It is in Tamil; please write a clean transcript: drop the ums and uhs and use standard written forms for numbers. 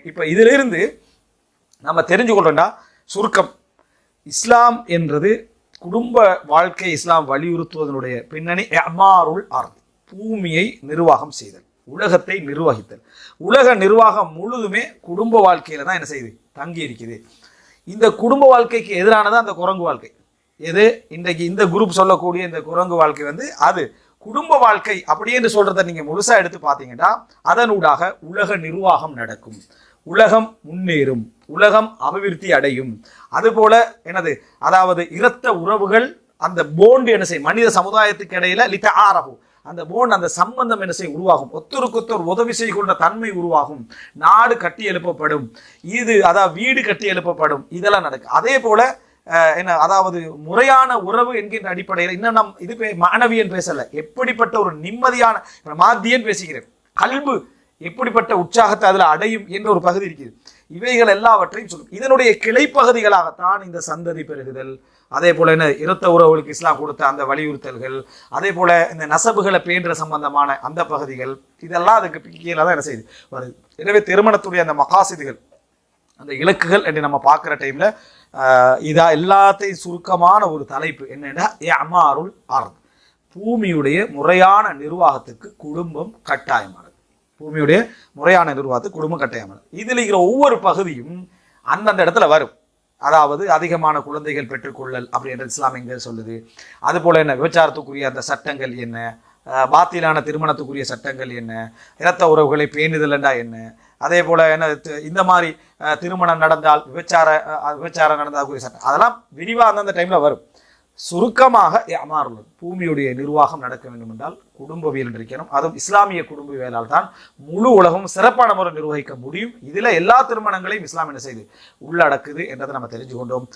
இப்ப இதுல இருந்து நம்ம தெரிஞ்சு கொள்றோம்னா சுருக்கம், இஸ்லாம் என்றது குடும்ப வாழ்க்கை இஸ்லாம் வலியுறுத்துவதனுடைய பின்னணி அமாருல் அர்த், பூமியை நிர்வாகம் செய்தல், உலகத்தை நிர்வகித்தல். உலக நிர்வாகம் முழுதுமே குடும்ப வாழ்க்கையில தான் என்ன செய்யுது, தங்கி இருக்குது. இந்த குடும்ப வாழ்க்கைக்கு எதிரானதான் அந்த குரங்கு வாழ்க்கை. எது இன்றைக்கு இந்த குரூப் சொல்லக்கூடிய இந்த குரங்கு வாழ்க்கை அது குடும்ப வாழ்க்கை அப்படி என்று சொல்றதை நீங்க முழுசா எடுத்து பார்த்தீங்கன்னா அதனூடாக உலக நிர்வாகம் நடக்கும், உலகம் முன்னேறும், உலகம் அபிவிருத்தி அடையும். அதுபோல அதாவது இரத்த உறவுகள், அந்த போண்டு என்ன செய்யும், மனித சமுதாயத்துக்கு இடையில லிட்ட ஆரகும், அந்த போன் அந்த சம்பந்தம் என்ன செய்யும், உருவாகும். ஒத்தருக்கொத்தர் உதவி செய்கின்ற தன்மை உருவாகும். நாடு கட்டி எழுப்பப்படும். அதாவது வீடு கட்டி எழுப்பப்படும். இதெல்லாம் நடக்கும். அதே போல அதாவது முறையான உறவு என்கின்ற அடிப்படையில் இன்னும் நம் இது மாணவியன் பேசல, எப்படிப்பட்ட ஒரு நிம்மதியான மாத்தியன் பேசுகிறேன், கல்பு எப்படிப்பட்ட உற்சாகத்தை அதுல அடையும் என்ற ஒரு பகுதி இருக்குது. இவைகள் எல்லாவற்றையும் சொல்லும். இதனுடைய கிளைப்பகுதிகளாகத்தான் இந்த சந்ததி பெருகுதல், அதே போல இரத்த உறவுகளுக்கு இஸ்லாம் கொடுத்த அந்த வலியுறுத்தல்கள், அதே போல இந்த நசபுகளை பேன்ற சம்பந்தமான அந்த பகுதிகள், இதெல்லாம் அதுக்கு கீழே தான் என்ன செய்யுது வருது. எனவே திருமணத்துடைய அந்த மகாசிதுகள், அந்த இலக்குகள் என்று நம்ம பார்க்குற டைம்ல இதா எல்லாத்தையும் சுருக்கமான ஒரு தலைப்பு என்னன்னா அமாருல் அர்த், பூமியுடைய முறையான நிர்வாகத்துக்கு குடும்பம் கட்டாயமானது. பூமியுடைய முறையான நிர்வாகத்துக்கு குடும்பம் கட்டாயமானது. இதில் இருக்கிற ஒவ்வொரு பகுதியும் அந்தந்த இடத்துல வரும். அதாவது அதிகமான குழந்தைகள் பெற்றுக்கொள்ளல் அப்படின்ற இஸ்லாம் எங்க சொல்லுது. அது போல விபச்சாரத்துக்குரிய அந்த சட்டங்கள் என்ன, பாத்திலான திருமணத்துக்குரிய சட்டங்கள் என்ன, இரத்த உறவுகளை பேணுதல்ண்டா என்ன, அதே போல இந்த மாதிரி திருமணம் நடந்தால் விபச்சாரம் நடந்தால் சட்டம், அதெல்லாம் விரிவாக அந்தந்த டைம்ல வரும். சுருக்கமாக அமாருல் பூமியுடைய நிர்வாகம் நடக்க வேண்டும் என்றால் குடும்பவியல் இருக்கணும். அதுவும் இஸ்லாமிய குடும்பவியலால் தான் முழு உலகம் சிறப்பான முறை நிர்வகிக்க முடியும். இதுல எல்லா திருமணங்களையும் இஸ்லாம் என்ன செய்து உள்ளடக்குது என்றதை நம்ம தெரிஞ்சு கொண்டோம்.